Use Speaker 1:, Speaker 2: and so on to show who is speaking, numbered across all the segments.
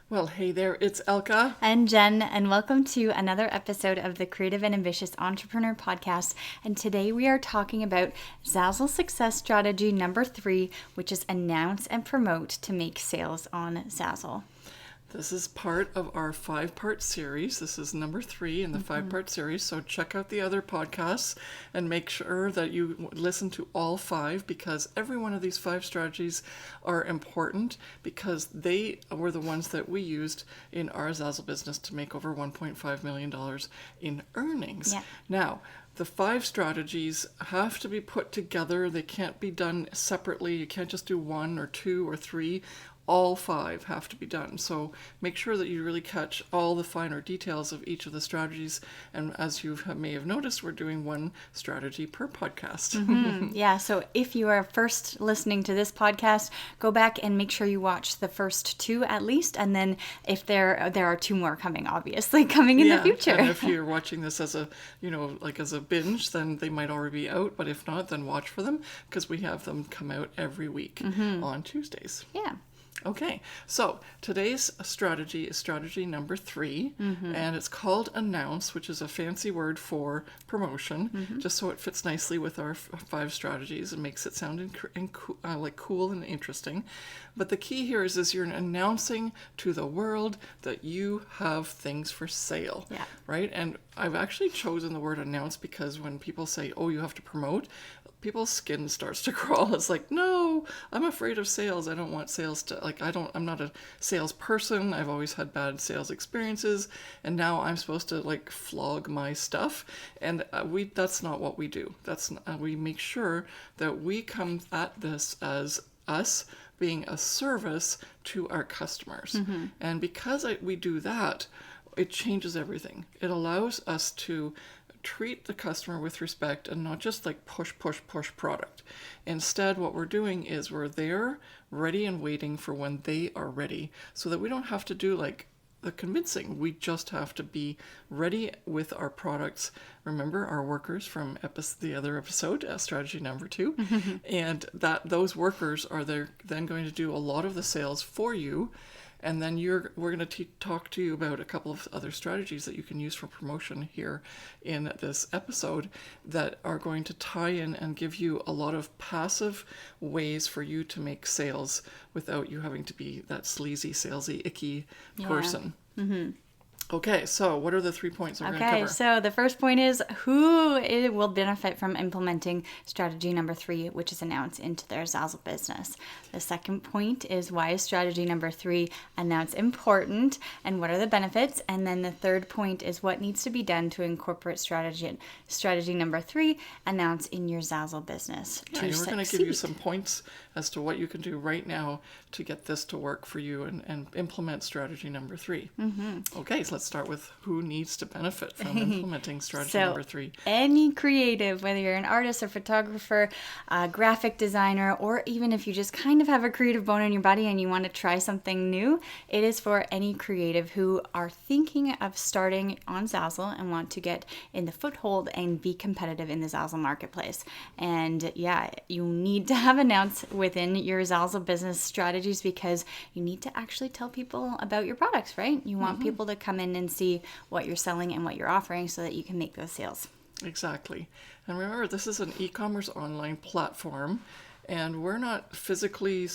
Speaker 1: Well, hey there, it's Elka.
Speaker 2: And Jen, and welcome to another episode of the Creative and Ambitious Entrepreneur Podcast. And today we are talking about Zazzle success strategy number 3, which is announce and promote to make sales on Zazzle.
Speaker 1: This is part of our 5-part series. This is number 3 in the 5-part series. So check out the other podcasts and make sure that you listen to all 5, because every one of these 5 strategies are important, because they were the ones that we used in our Zazzle business to make over $1.5 million in earnings.
Speaker 2: Yeah.
Speaker 1: Now, the 5 strategies have to be put together. They can't be done separately. You can't just do 1 or 2 or 3. All 5 have to be done. So make sure that you really catch all the finer details of each of the strategies. And as you may have noticed, we're doing 1 strategy per podcast.
Speaker 2: Yeah, so if you are first listening to this podcast, go back and make sure you watch the first 2 at least. And then if there are 2 more coming, obviously, coming in the future.
Speaker 1: And if you're watching this as a, as a binge, then they might already be out. But if not, then watch for them, because we have them come out every week on Tuesdays.
Speaker 2: Yeah.
Speaker 1: Okay, so today's strategy is strategy number 3, and it's called announce, which is a fancy word for promotion, just so it fits nicely with our 5 strategies and makes it sound like cool and interesting. But the key here is you're announcing to the world that you have things for sale, right? And I've actually chosen the word announce because when people say, oh, you have to promote, people's skin starts to crawl. It's like, no, I'm afraid of sales. I don't want sales to, I'm not a salesperson. I've always had bad sales experiences, and now I'm supposed to flog my stuff. And that's not what we do. We make sure that we come at this as us being a service to our customers. And because we do that, it changes everything. It allows us to treat the customer with respect and not just push product. Instead, what we're doing is we're there, ready and waiting for when they are ready, so that we don't have to do the convincing. We just have to be ready with our products. Remember our workers from the other episode, strategy number 2, and that those workers are then going to do a lot of the sales for you. And then we're going to talk to you about a couple of other strategies that you can use for promotion here in this episode that are going to tie in and give you a lot of passive ways for you to make sales without you having to be that sleazy, salesy, icky person. Okay, so what are the 3 points we're going to cover?
Speaker 2: Okay, so the first point is who it will benefit from implementing strategy number 3, which is announced into their Zazzle business. The second point is why is strategy number 3 announce important, and what are the benefits? And then the third point is what needs to be done to incorporate strategy number 3, announce in your Zazzle business.
Speaker 1: Yeah, and we're going to give you some points as to what you can do right now to get this to work for you and implement strategy number 3. Okay, so let's start with who needs to benefit from implementing strategy number 3.
Speaker 2: Any creative, whether you're an artist or photographer, graphic designer, or even if you just kind of have a creative bone in your body and you want to try something new, it is for any creative who are thinking of starting on Zazzle and want to get in the foothold and be competitive in the Zazzle marketplace. And yeah, you need to have announce within your Zazzle business strategies, because you need to actually tell people about your products, right? You want people to come in and see what you're selling and what you're offering so that you can make those sales.
Speaker 1: Exactly. And remember, this is an e-commerce online platform, and we're not physically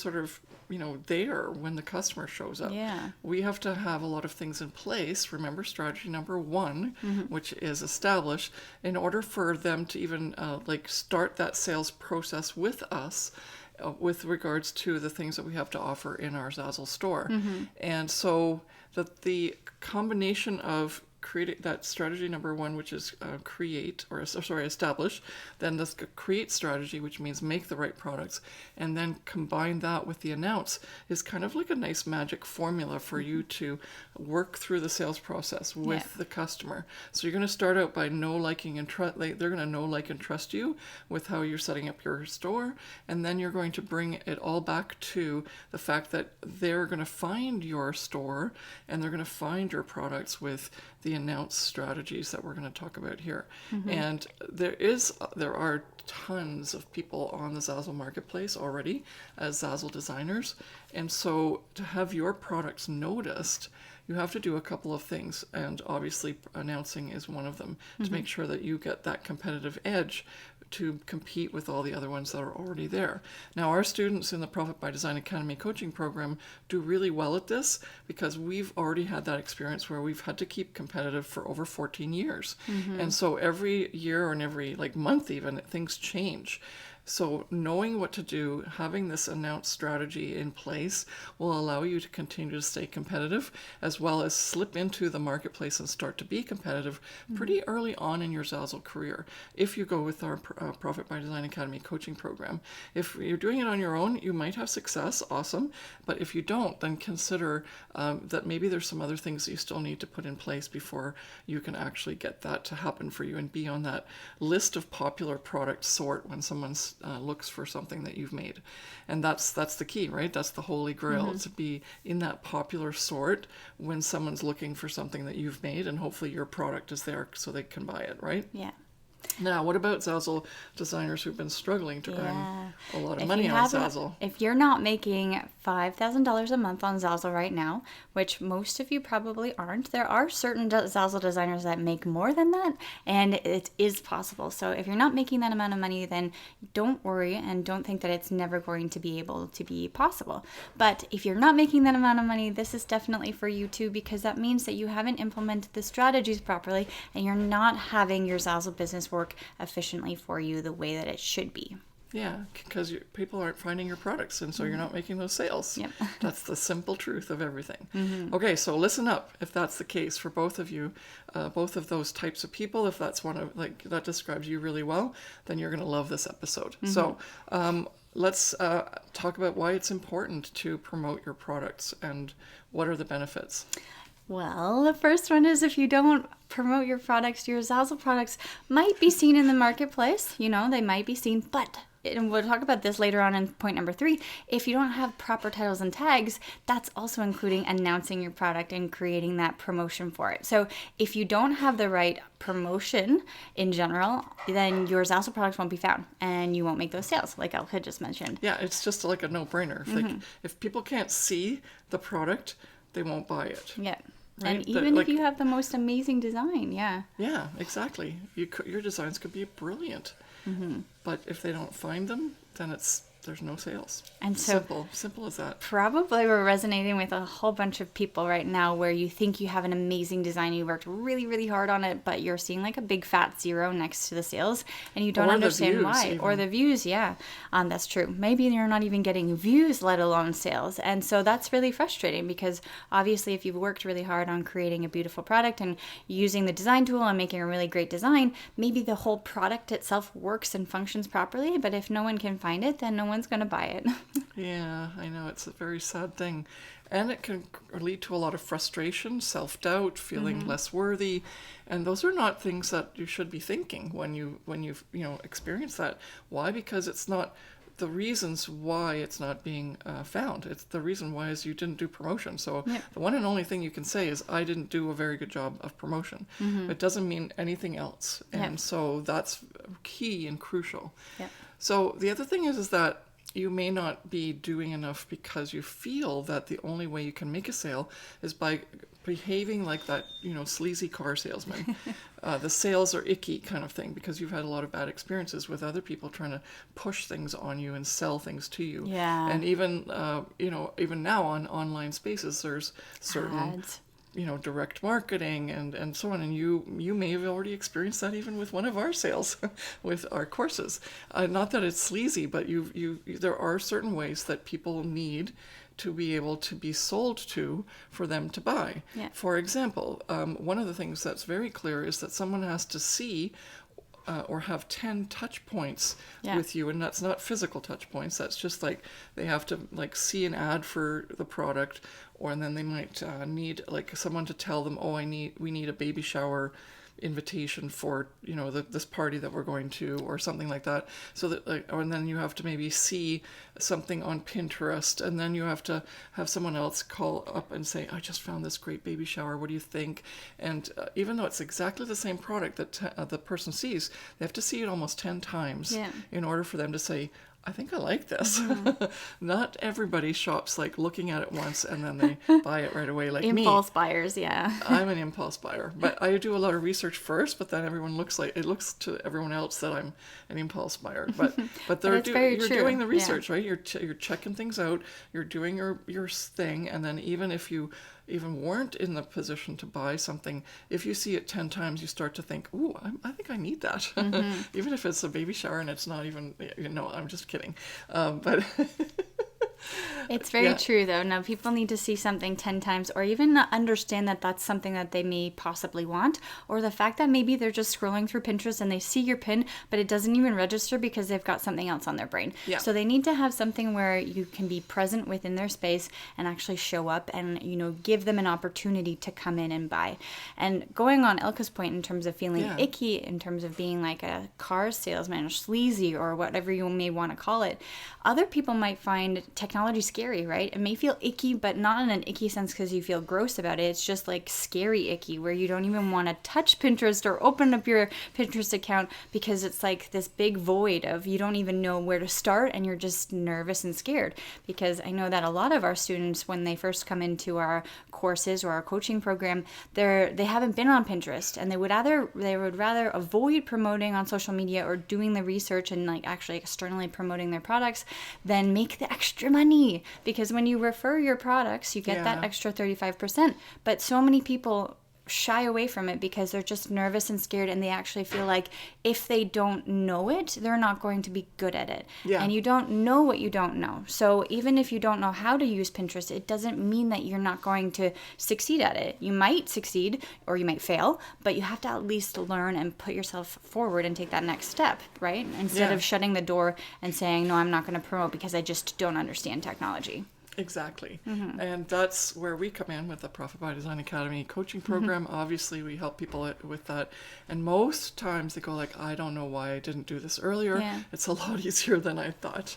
Speaker 1: there when the customer shows up.
Speaker 2: Yeah.
Speaker 1: We have to have a lot of things in place. Remember strategy number 1, which is establish, in order for them to even start that sales process with us with regards to the things that we have to offer in our Zazzle store. And so the combination of create that strategy number 1, which is establish, then this create strategy, which means make the right products, and then combine that with the announce, is kind of like a nice magic formula for you to work through the sales process with the customer. So you're going to start out by know, liking, and trust. They're going to know, like, and trust you with how you're setting up your store, and then you're going to bring it all back to the fact that they're going to find your store and they're going to find your products with the the announced strategies that we're going to talk about here. And there are tons of people on the Zazzle marketplace already as Zazzle designers. And so to have your products noticed, you have to do a couple of things, and obviously announcing is one of them, to make sure that you get that competitive edge to compete with all the other ones that are already there. Now, our students in the Profit by Design Academy coaching program do really well at this because we've already had that experience where we've had to keep competitive for over 14 years. And so every year and every month even, things change. So knowing what to do, having this announced strategy in place will allow you to continue to stay competitive, as well as slip into the marketplace and start to be competitive pretty early on in your Zazzle career. If you go with our Profit by Design Academy coaching program, if you're doing it on your own, you might have success, awesome. But if you don't, then consider that maybe there's some other things that you still need to put in place before you can actually get that to happen for you and be on that list of popular product sort when someone's looks for something that you've made. And that's the key, right? That's the holy grail, to be in that popular sort when someone's looking for something that you've made, and hopefully your product is there so they can buy it, right?
Speaker 2: Yeah.
Speaker 1: Now, what about Zazzle designers who've been struggling to earn a lot of money on Zazzle?
Speaker 2: If you're not making $5,000 a month on Zazzle right now, which most of you probably aren't, there are certain Zazzle designers that make more than that, and it is possible. So if you're not making that amount of money, then don't worry and don't think that it's never going to be able to be possible. But if you're not making that amount of money, this is definitely for you too, because that means that you haven't implemented the strategies properly and you're not having your Zazzle business work efficiently for you the way that it should be.
Speaker 1: Yeah, because people aren't finding your products, and so you're not making those sales.
Speaker 2: Yep.
Speaker 1: That's the simple truth of everything. Okay, so listen up. If that's the case for both of you, both of those types of people, if that's one of that describes you really well, then you're going to love this episode. So let's talk about why it's important to promote your products and what are the benefits.
Speaker 2: Well, the first one is if you don't promote your products, your Zazzle products might be seen in the marketplace. They might be seen, but, and we'll talk about this later on in point number 3, if you don't have proper titles and tags, that's also including announcing your product and creating that promotion for it. So if you don't have the right promotion in general, then your Zazzle products won't be found and you won't make those sales, like Elle had just mentioned.
Speaker 1: Yeah, it's just like a no-brainer. If people can't see the product, they won't buy it.
Speaker 2: Yeah.
Speaker 1: Right?
Speaker 2: And even if you have the most amazing design, yeah. Yeah,
Speaker 1: exactly. Your designs could be brilliant. But if they don't find them, then there's no sales.
Speaker 2: And so
Speaker 1: simple as that.
Speaker 2: Probably we're resonating with a whole bunch of people right now where you think you have an amazing design, you worked really, really hard on it, but you're seeing like a big fat 0 next to the sales and you don't understand why. Even. Or the views, yeah. That's true. Maybe you're not even getting views, let alone sales. And so that's really frustrating because obviously if you've worked really hard on creating a beautiful product and using the design tool and making a really great design, maybe the whole product itself works and functions properly, but if no one can find it, then no one's going to buy it.
Speaker 1: Yeah, I know. It's a very sad thing. And it can lead to a lot of frustration, self-doubt, feeling less worthy. And those are not things that you should be thinking when you've experienced that. Why? Because it's not the reasons why it's not being found. It's the reason why is you didn't do promotion. So the one and only thing you can say is I didn't do a very good job of promotion. It doesn't mean anything else. And so that's key and crucial. So the other thing is that you may not be doing enough because you feel that the only way you can make a sale is by behaving like that, sleazy car salesman. The sales are icky kind of thing because you've had a lot of bad experiences with other people trying to push things on you and sell things to you.
Speaker 2: Yeah.
Speaker 1: And even, even now on online spaces, there's certain...
Speaker 2: Ads.
Speaker 1: Direct marketing and so on. And you may have already experienced that even with one of our sales with our courses. Not that it's sleazy, but there are certain ways that people need to be able to be sold to for them to buy.
Speaker 2: Yeah.
Speaker 1: For example, one of the things that's very clear is that someone has to see or have 10 touch points with you, and that's not physical touch points. That's just like they have to see an ad for the product, and then they might need someone to tell them, we need a baby shower invitation for, this party that we're going to, or something like that. So that, and then you have to maybe see something on Pinterest, and then you have to have someone else call up and say, I just found this great baby shower, what do you think? And even though it's exactly the same product that the person sees, they have to see it almost 10 times in order for them to say, I think I like this. Not everybody shops like looking at it once and then they buy it right away, like me.
Speaker 2: Impulse buyers, yeah.
Speaker 1: I'm an impulse buyer, but I do a lot of research first, but then it looks to everyone else that I'm an impulse buyer. But you're doing the research, right? You're checking things out, you're doing your thing, and then even if you even weren't in the position to buy something, if you see it 10 times, you start to think, ooh, I think I need that. Even if it's a baby shower and it's not even, I'm just kidding. But
Speaker 2: it's very true, though. Now, people need to see something 10 times, or even understand that that's something that they may possibly want, or the fact that maybe they're just scrolling through Pinterest and they see your pin, but it doesn't even register because they've got something else on their brain. Yeah. So they need to have something where you can be present within their space and actually show up and, give them an opportunity to come in and buy. And going on Elka's point in terms of feeling icky, in terms of being like a car salesman or sleazy or whatever you may want to call it, other people might find technology scary, right? It may feel icky, but not in an icky sense because you feel gross about it. It's just like scary icky, where you don't even want to touch Pinterest or open up your Pinterest account because it's like this big void of you don't even know where to start, and you're just nervous and scared. Because I know that a lot of our students, when they first come into our courses or our coaching program, they haven't been on Pinterest, and they would rather avoid promoting on social media or doing the research and like actually externally promoting their products than make the extra money. Because when you refer your products, you get that extra 35%. But so many people shy away from it because they're just nervous and scared, and they actually feel like if they don't know it, they're not going to be good at it. And you don't know what you don't know. So even if you don't know how to use Pinterest, it doesn't mean that you're not going to succeed at it. You might succeed or you might fail, but you have to at least learn and put yourself forward and take that next step, right? Instead of shutting the door and saying, no, I'm not going to promote because I just don't understand technology.
Speaker 1: Exactly. And that's where we come in with the Profit by Design Academy coaching program. Obviously, we help people with that. And most times they go like, I don't know why I didn't do this earlier. It's a lot easier than I thought.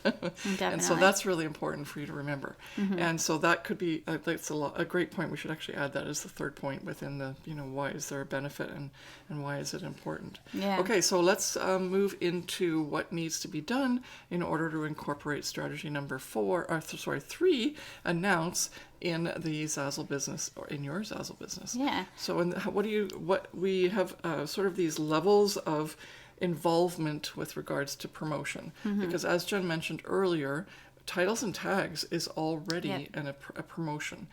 Speaker 1: And so that's really important for you to remember. And so that could be, that's a great point. We should actually add that as the third point within the, why is there a benefit and why is it important? Okay, so let's move into what needs to be done in order to incorporate strategy number 3, announce in the Zazzle business, or in your Zazzle business. So what we have sort of these levels of involvement with regards to promotion, because as Jen mentioned earlier, titles and tags is already a promotion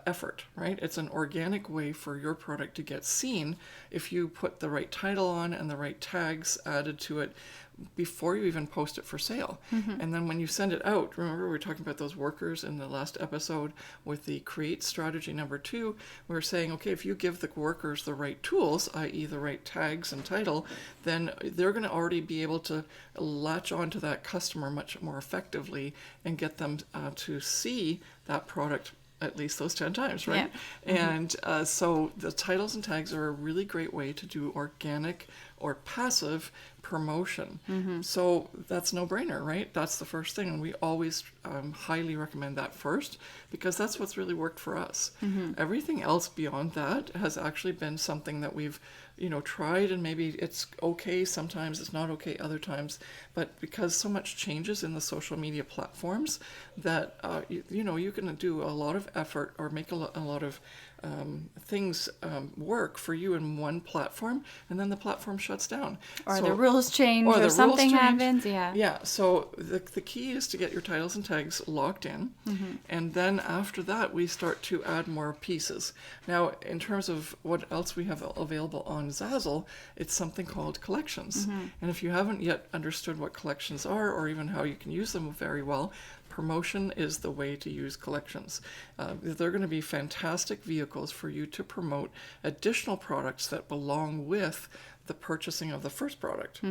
Speaker 1: effort, right? It's an organic way for your product to get seen if you put the right title on and the right tags added to it before you even post it for sale. And then when you send it out, remember we were talking about those workers in the last episode with the create strategy number 2, we were saying, okay, if you give the workers the right tools, i.e. the right tags and title, then they're going to already be able to latch onto that customer much more effectively and get them to see that product at least those 10 times, right? And so the titles and tags are a really great way to do organic or passive promotion. So that's no brainer, right? That's the first thing. And we always highly recommend that first, because that's what's really worked for us. Everything else beyond that has actually been something that we've tried, and maybe it's okay sometimes, it's not okay other times, but because so much changes in the social media platforms that you can do a lot of effort or make a lot of things work for you in one platform, and then the platform shuts down,
Speaker 2: or the rules change, or something happens.
Speaker 1: So the key is to get your titles and tags locked in, and then after that we start to add more pieces. Now, in terms of what else we have available on Zazzle, it's something called collections. And if you haven't yet understood what collections are, or even how you can use them very well, promotion is the way to use collections. They're going to be fantastic vehicles for you to promote additional products that belong with the purchasing of the first product.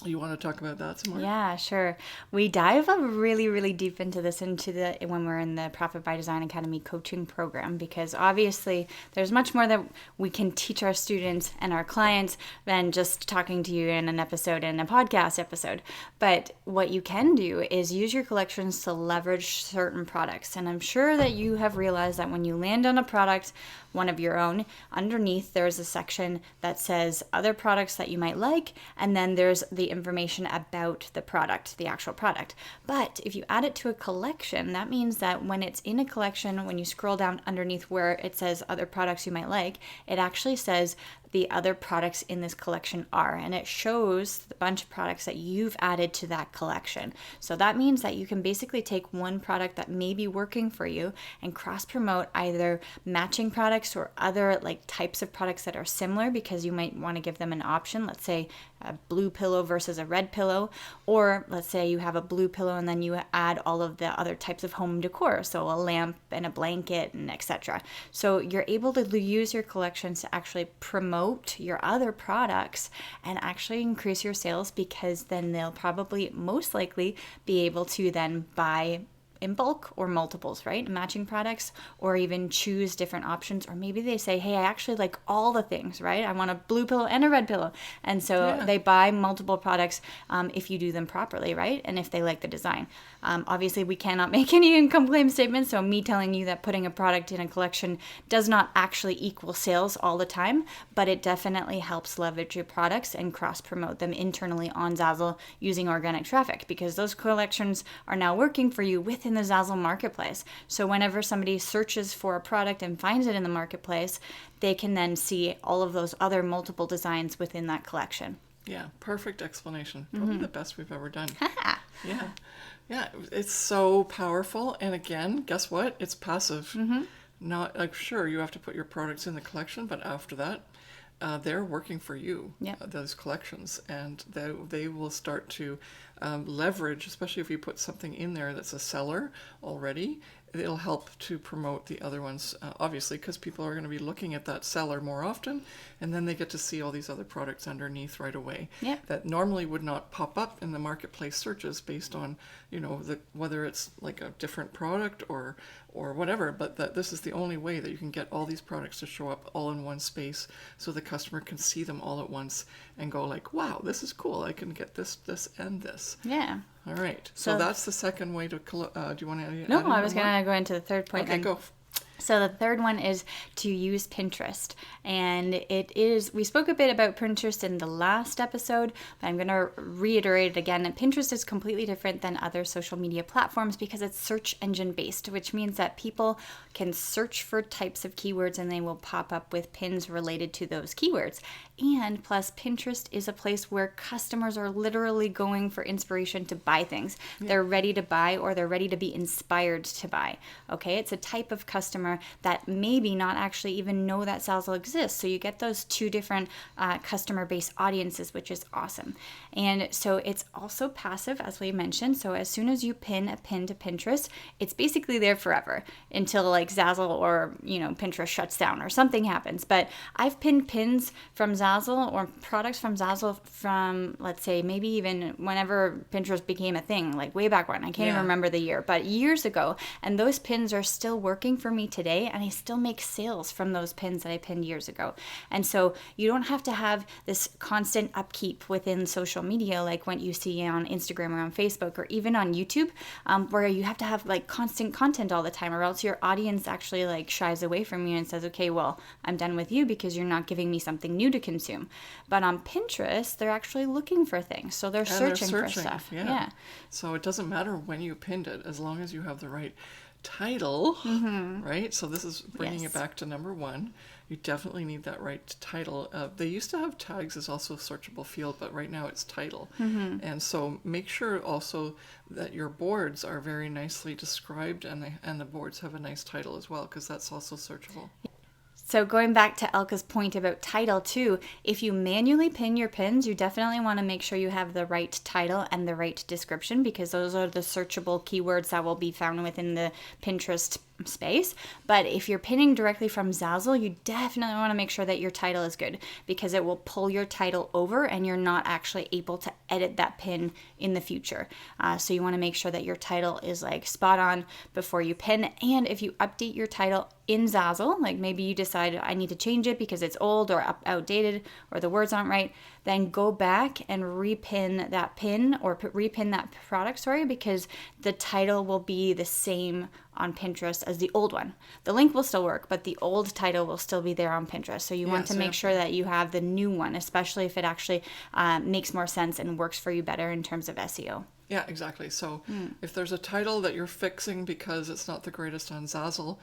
Speaker 1: You want to talk about that some more?
Speaker 2: Yeah, sure. We dive really, really deep into this when we're in the Profit by Design Academy coaching program, because obviously there's much more that we can teach our students and our clients than just talking to you in a podcast episode. But what you can do is use your collections to leverage certain products. And I'm sure that you have realized that when you land on a product, one of your own, underneath there's a section that says other products that you might like, and then there's the information about the product, the actual product. But if you add it to a collection, that means that when it's in a collection, when you scroll down underneath where it says other products you might like, it actually says the other products in this collection are, and it shows the bunch of products that you've added to that collection. So that means that you can basically take one product that may be working for you and cross promote either matching products or other like types of products that are similar, because you might want to give them an option. Let's say a blue pillow versus a red pillow, or let's say you have a blue pillow and then you add all of the other types of home decor, so a lamp and a blanket and etc. So you're able to use your collections to actually promote your other products and actually increase your sales, because then they'll probably most likely be able to then buy in bulk or multiples, right? Matching products, or even choose different options. Or maybe they say, hey, I actually like all the things, right? I want a blue pillow and a red pillow. And so they buy multiple products if you do them properly, right? And if they like the design. Obviously, we cannot make any income claim statements. So me telling you that putting a product in a collection does not actually equal sales all the time, but it definitely helps leverage your products and cross-promote them internally on Zazzle using organic traffic, because those collections are now working for you within the Zazzle marketplace. So whenever somebody searches for a product and finds it in the marketplace, they can then see all of those other multiple designs within that collection.
Speaker 1: Yeah, perfect explanation. Probably the best we've ever done. Yeah. Yeah, it's so powerful. And again, guess what? It's passive. Not like, sure, you have to put your products in the collection, but after that, they're working for you, those collections, and they will start to leverage, especially if you put something in there that's a seller already. It'll help to promote the other ones, obviously, because people are going to be looking at that seller more often, and then they get to see all these other products underneath right away that normally would not pop up in the marketplace searches based on, whether it's like a different product or whatever, but that this is the only way that you can get all these products to show up all in one space, so the customer can see them all at once and go like, wow, this is cool. I can get this, and this.
Speaker 2: Yeah.
Speaker 1: All right. So that's the second way to, do you want to
Speaker 2: No, I was going to go into the third point.
Speaker 1: Okay, go.
Speaker 2: So the third one is to use Pinterest. And we spoke a bit about Pinterest in the last episode, but I'm going to reiterate it again. And Pinterest is completely different than other social media platforms because it's search engine based, which means that people can search for types of keywords and they will pop up with pins related to those keywords. And plus, Pinterest is a place where customers are literally going for inspiration to buy things. They're ready to buy, or they're ready to be inspired to buy. Okay, it's a type of customer that maybe not actually even know that Zazzle exists. So you get those two different customer-based audiences, which is awesome. And so it's also passive, as we mentioned. So as soon as you pin a pin to Pinterest, it's basically there forever until like Zazzle or Pinterest shuts down or something happens. But I've pinned pins from Zazzle or products from Zazzle from, let's say, maybe even whenever Pinterest became a thing, like way back when. I can't even remember the year, but years ago. And those pins are still working for me today, and I still make sales from those pins that I pinned years ago. And so you don't have to have this constant upkeep within social media like what you see on Instagram or on Facebook or even on YouTube, where you have to have like constant content all the time, or else your audience actually like shies away from you and says, okay, well, I'm done with you because you're not giving me something new to consume. But on Pinterest, they're actually looking for things. So they're searching for stuff. Yeah.
Speaker 1: So it doesn't matter when you pinned it, as long as you have the right title, right? So this is bringing it back to number one. You definitely need that right title. They used to have tags as also a searchable field, but right now it's title. And so make sure also that your boards are very nicely described, and the boards have a nice title as well, because that's also searchable.
Speaker 2: So going back to Elka's point about title too, if you manually pin your pins, you definitely want to make sure you have the right title and the right description, because those are the searchable keywords that will be found within the Pinterest space. But if you're pinning directly from Zazzle, you definitely want to make sure that your title is good, because it will pull your title over and you're not actually able to edit that pin in the future. So you want to make sure that your title is like spot on before you pin. And if you update your title in Zazzle, like maybe you decide I need to change it because it's old or outdated or the words aren't right, then go back and repin that pin or repin that product, because the title will be the same on Pinterest as the old one. The link will still work, but the old title will still be there on Pinterest. So you want to make sure that you have the new one, especially if it actually makes more sense and works for you better in terms of SEO.
Speaker 1: Yeah, exactly. So if there's a title that you're fixing because it's not the greatest on Zazzle,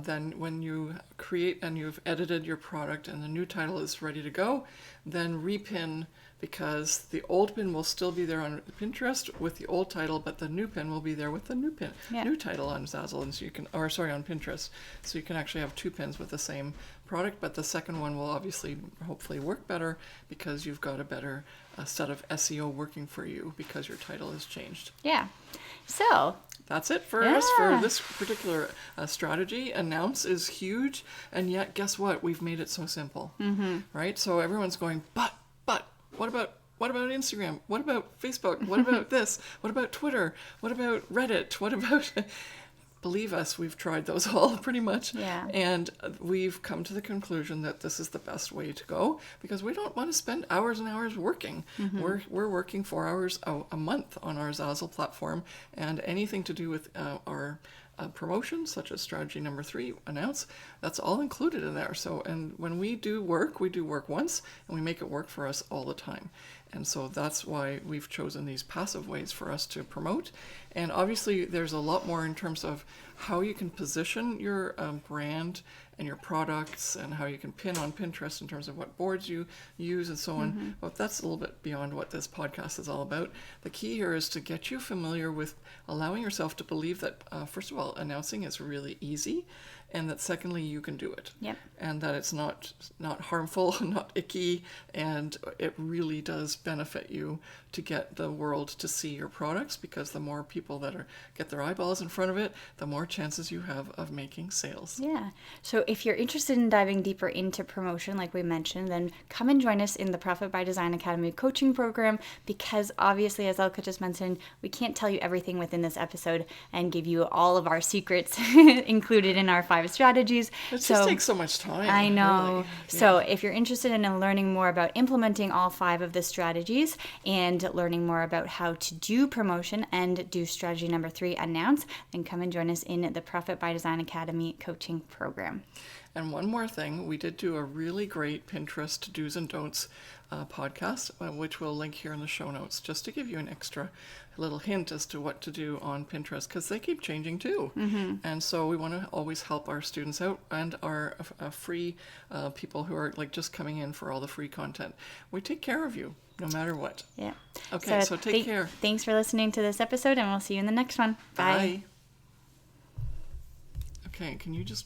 Speaker 1: then when you create and you've edited your product and the new title is ready to go, then repin, because the old pin will still be there on Pinterest with the old title, but the new pin will be there with the new pin, new title on Zazzle, and so you can, or sorry, on Pinterest. So you can actually have two pins with the same product, but the second one will obviously, hopefully, work better because you've got a better set of SEO working for you because your title has changed.
Speaker 2: Yeah. So
Speaker 1: that's it for us for this particular strategy. Announce is huge, and yet guess what? We've made it so simple, right? So everyone's going, but what about Instagram? What about Facebook? What about this? What about Twitter? What about Reddit? What about... Believe us, we've tried those all pretty much.
Speaker 2: Yeah.
Speaker 1: And we've come to the conclusion that this is the best way to go, because we don't want to spend hours and hours working. We're working 4 hours a month on our Zazzle platform, and anything to do with our promotion, such as strategy number 3, announce, that's all included in there. So, and when we do work once, and we make it work for us all the time. And so that's why we've chosen these passive ways for us to promote. And obviously there's a lot more in terms of how you can position your brand and your products, and how you can pin on Pinterest in terms of what boards you use and so on. But that's a little bit beyond what this podcast is all about. The key here is to get you familiar with allowing yourself to believe that, first of all, announcing is really easy, and that secondly, you can do it.
Speaker 2: Yep.
Speaker 1: And that it's not harmful, not icky, and it really does benefit you to get the world to see your products, because the more people that get their eyeballs in front of it, the more chances you have of making sales.
Speaker 2: Yeah. So if you're interested in diving deeper into promotion, like we mentioned, then come and join us in the Profit by Design Academy coaching program, because obviously, as Elka just mentioned, we can't tell you everything within this episode and give you all of our secrets included in our 5 strategies.
Speaker 1: It just takes so much time.
Speaker 2: I know.
Speaker 1: Really.
Speaker 2: So if you're interested in learning more about implementing all 5 of the strategies and learning more about how to do promotion and do strategy number 3, announce, then come and join us in the Profit by Design Academy coaching program.
Speaker 1: And one more thing, we did do a really great Pinterest do's and don'ts podcast, which we'll link here in the show notes, just to give you an extra little hint as to what to do on Pinterest, because they keep changing too. And so we want to always help our students out and our free people who are like just coming in for all the free content. We take care of you no matter what.
Speaker 2: Yeah.
Speaker 1: Okay, so take care.
Speaker 2: Thanks for listening to this episode, and we'll see you in the next one. Bye.
Speaker 1: Okay, can you just